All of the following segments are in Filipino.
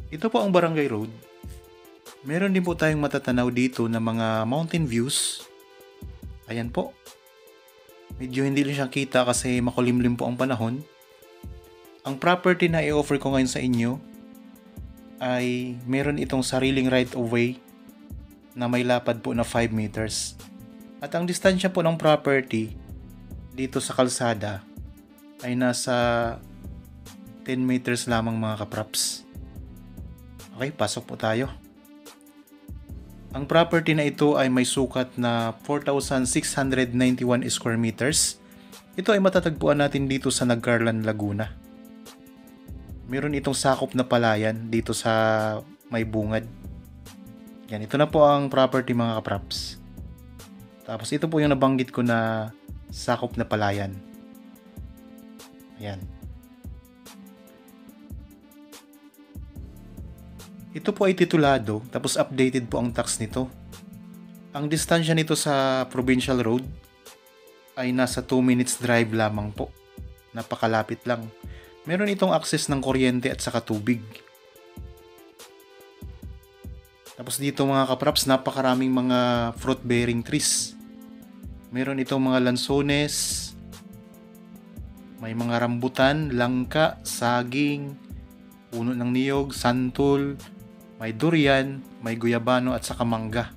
Ito po ang Barangay Road. Meron din po tayong matatanaw dito na mga mountain views. Ayan po. Medyo hindi rin siya kita kasi makulimlim po ang panahon. Ang property na i-offer ko ngayon sa inyo ay meron itong sariling right of way na may lapad po na 5 meters. At ang distansya po ng property dito sa kalsada ay nasa 10 meters lamang mga kapraps. Okay, pasok po tayo. Ang property na ito ay may sukat na 4,691 square meters. Ito ay matatagpuan natin dito sa Nagcarlan, Laguna. Meron itong sakop na palayan dito sa may bungad. Yan, ito na po ang property mga kapraps. Tapos ito po yung nabanggit ko na sakop na palayan. Ayan. Ito po ay titulado, tapos updated po ang tax nito. Ang distansya nito sa Provincial Road ay nasa 2 minutes drive lamang po. Napakalapit lang. Meron itong access ng kuryente at saka tubig. Tapos dito mga kapraps, napakaraming mga fruit-bearing trees. Meron itong mga lansones, may mga rambutan, langka, saging, puno ng niyog, santol, may durian, may guyabano at saka mangga.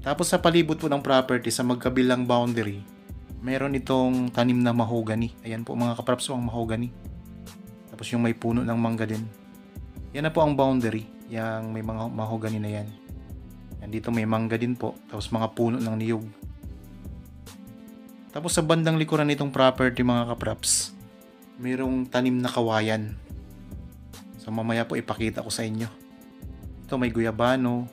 Tapos sa palibot po ng property sa magkabilang boundary, meron itong tanim na mahogany. Ayan po mga kapraps, ang mahogany. Tapos yung may puno ng mangga din. Yan na po ang boundary, yung may mga mahogany na yan. Yan dito may mangga din po, tapos mga puno ng niyog. Tapos sa bandang likuran nitong property mga kapraps, mayroong tanim na kawayan. So mamaya po ipakita ko sa inyo. Ito may guyabano.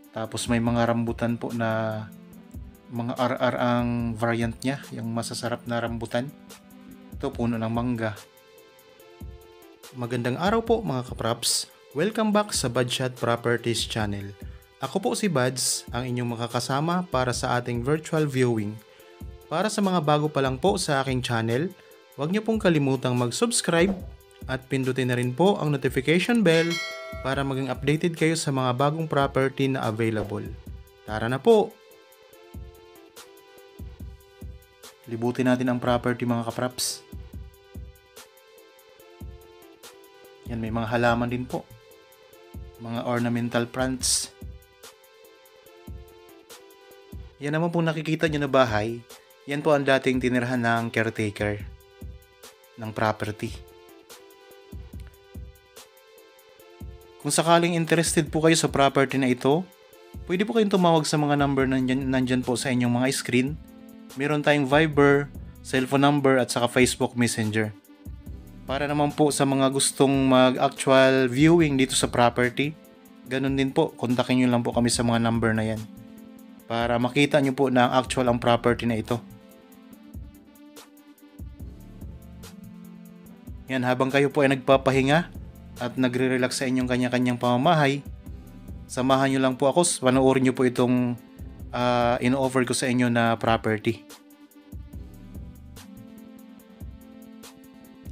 Tapos may mga rambutan po na mga RR ang variant niya, yung masasarap na rambutan. Ito puno ng mangga. Magandang araw po mga kapraps. Welcome back sa Badshot Properties channel. Ako po si Bads, ang inyong makakasama para sa ating virtual viewing. Para sa mga bago pa lang po sa aking channel, huwag niyo pong kalimutang mag-subscribe at pindutin na rin po ang notification bell para maging updated kayo sa mga bagong property na available. Tara na po! Libutin natin ang property mga kapraps. Yan, may mga halaman din po. Mga ornamental plants. Yan naman po nakikita nyo na bahay. Yan po ang dating tinirhan ng caretaker ng property. Kung sakaling interested po kayo sa property na ito, pwede po kayong tumawag sa mga number na nandyan po sa inyong mga screen. Meron tayong Viber, cellphone number at saka Facebook Messenger. Para naman po sa mga gustong mag-actual viewing dito sa property, ganun din po, kontakin nyo lang po kami sa mga number na yan. Para makita nyo po na actual ang property na ito. Yan, habang kayo po ay nagpapahinga at nagre-relax sa inyong kanya-kanyang pamamahay, samahan nyo lang po ako, panoorin nyo po itong in-offer ko sa inyo na property.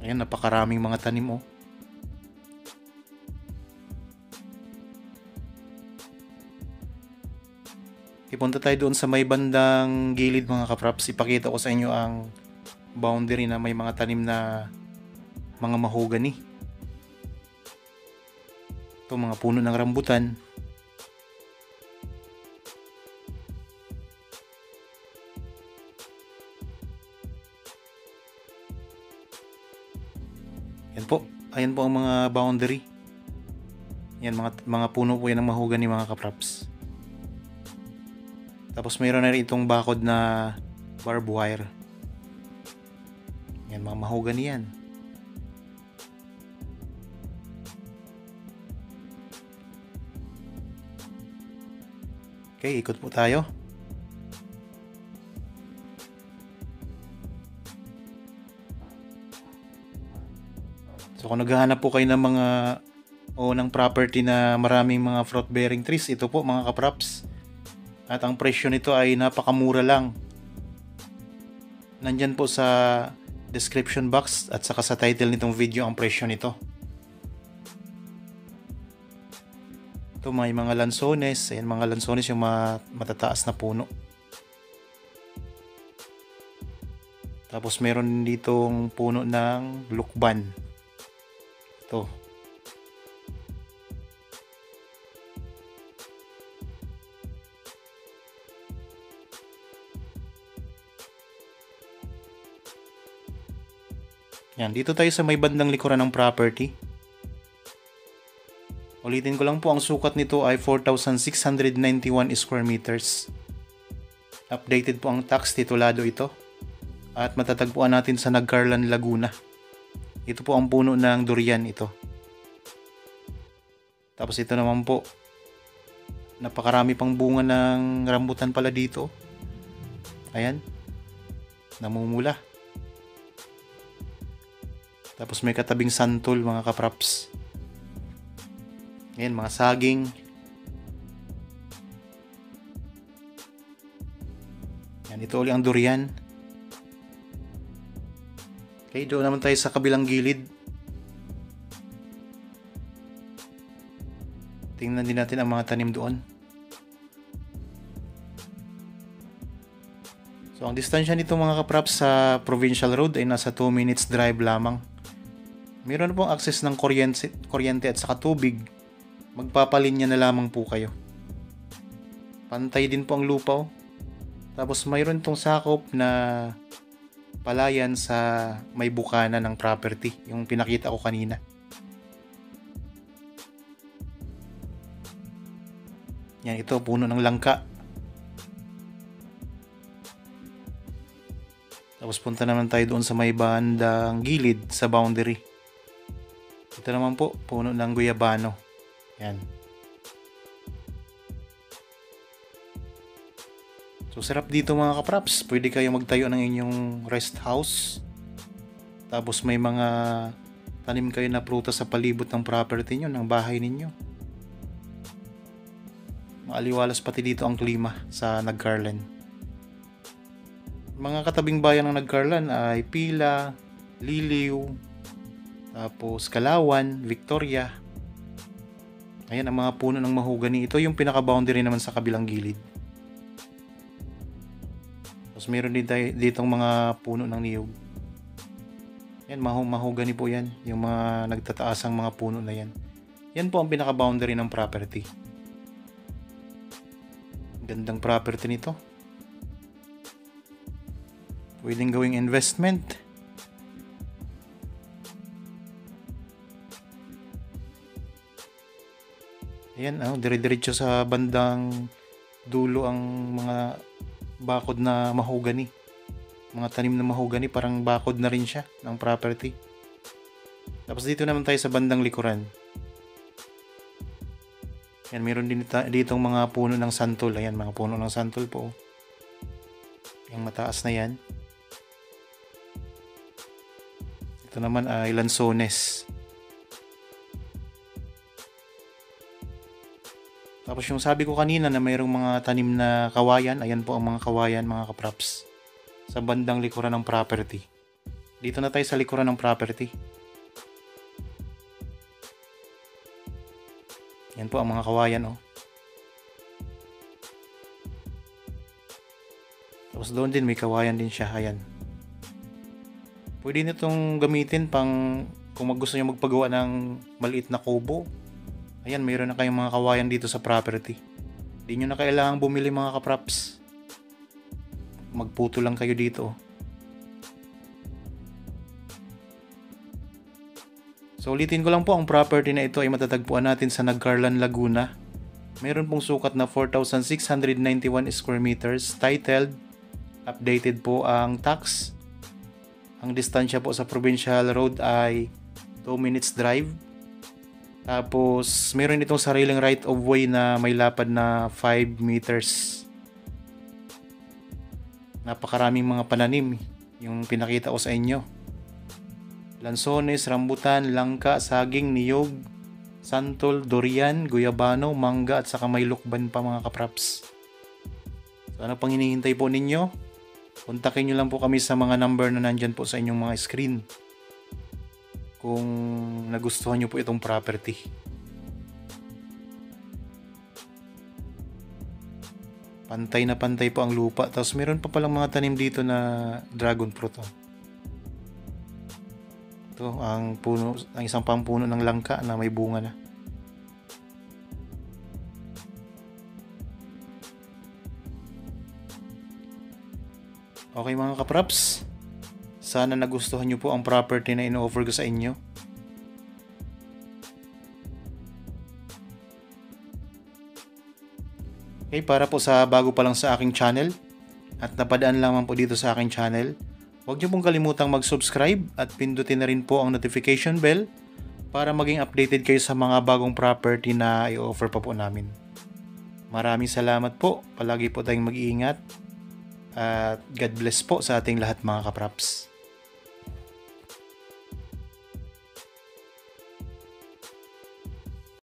Ayan, napakaraming mga tanim oh. Ipunta tayo doon sa may bandang gilid mga kapraps. Ipakita ko sa inyo ang boundary na may mga tanim na mga mahogany. Ito mga puno ng rambutan. Yan po. Ayan po ang mga boundary. Yan mga puno po yan ng mahogany mga kapraps. Tapos mayroon na rin itong bakod na barbed wire. Yan mga mahogany yan. Okay, ikot po tayo. So kung naghahanap po kayo ng mga ng property na maraming mga fruit bearing trees, ito po mga kapraps. At ang presyo nito ay napakamura lang. Nandyan po sa description box at saka sa title nitong video ang presyo nito. Ito may mga lansones. Ayan, mga lansones yung matataas na puno. Tapos meron ditong puno ng lukban. Ito. Yan, dito tayo sa may bandang likuran ng property. Ulitin ko lang po, ang sukat nito ay 4,691 square meters. Updated po ang tax titulado ito. At matatagpuan natin sa Nagcarlan, Laguna. Ito po ang puno ng durian ito. Tapos ito naman po, napakarami pang bunga ng rambutan pala dito. Ayan, namumula. Tapos may katabing santol mga kapraps. Ayan, mga saging. Yan, ito ulit ang durian. Okay, doon naman tayo sa kabilang gilid. Tingnan din natin ang mga tanim doon. So, ang distansya nito mga kapraps sa Provincial Road ay nasa 2 minutes drive lamang. Meron pong access ng kuryente at saka tubig. Magpapalinya na lamang po kayo. Pantay din po ang lupa. Tapos mayroon itong sakop na palayan sa may bukana ng property. Yung pinakita ko kanina. Yan, ito puno ng langka. Tapos punta naman tayo doon sa may bandang gilid sa boundary. Ito naman po, puno ng guyabano. Yan. So, sarap dito mga kapraps. Pwede kayo magtayo ng inyong rest house. Tapos may mga tanim kayo na prutas sa palibot ng property nyo, ng bahay ninyo. Maaliwalas pati dito ang klima sa Nagcarlan. Mga katabing bayan ng Nagcarlan ay Pila, Liliw, tapos Kalawan, Victoria. Ayan ang mga puno ng mahogany. Ito yung pinaka-boundary naman sa kabilang gilid. Tapos meron din ditong mga puno ng niyog. Yan, mahogany po yan. Yung mga nagtataasang mga puno na yan. Yan po ang pinaka-boundary ng property. Gandang property nito. Pwedeng gawing investment. Ayan, dire-diretso sa bandang dulo ang mga bakod na mahogany. Mga tanim na mahogany, parang bakod na rin siya ng property. Tapos dito naman tayo sa bandang likuran. Ayan, meron din ditong mga puno ng santol. Ayan, mga puno ng santol po. Yung mataas na yan. Ito naman ay lansones. Tapos yung sabi ko kanina na mayroong mga tanim na kawayan, ayan po ang mga kawayan mga kapraps. Sa bandang likuran ng property. Dito na tayo sa likuran ng property. Yan po ang mga kawayan. Tapos doon din may kawayan din siya. Ayan. Pwede nitong gamitin pang kung gusto nyo magpagawa ng maliit na kubo. Ayan, mayroon na kayong mga kawayan dito sa property. Hindi nyo na kailangang bumili mga kapraps. Magputo lang kayo dito. So ulitin ko lang po, ang property na ito ay matatagpuan natin sa Nagcarlan, Laguna. Mayroon pong sukat na 4,691 square meters. Titled, updated po ang tax. Ang distansya po sa Provincial Road ay 2 minutes drive. Tapos, meron itong sariling right of way na may lapad na 5 meters. Napakaraming mga pananim yung pinakita ko sa inyo. Lansones, rambutan, langka, saging, niyog, santol, durian, guyabano, mangga at saka may lukban pa mga kapraps. So ano pang hinihintay po ninyo? kontakin nyo lang po kami sa mga number na nandyan po sa inyong mga screen kung nagustuhan nyo po itong property. Pantay na pantay po ang lupa. Tapos meron pa palang mga tanim dito na dragon fruit. Ito ang puno, ang isang pampuno ng langka na may bunga na. Okay mga kapraps, sana nagustuhan nyo po ang property na ino-offer ko sa inyo. Okay, para po sa bago pa lang sa aking channel at napadaan lamang po dito sa aking channel, huwag nyo pong kalimutang mag-subscribe at pindutin na rin po ang notification bell para maging updated kayo sa mga bagong property na i-offer pa po namin. Maraming salamat po, palagi po tayong mag-iingat at God bless po sa ating lahat mga kapraps.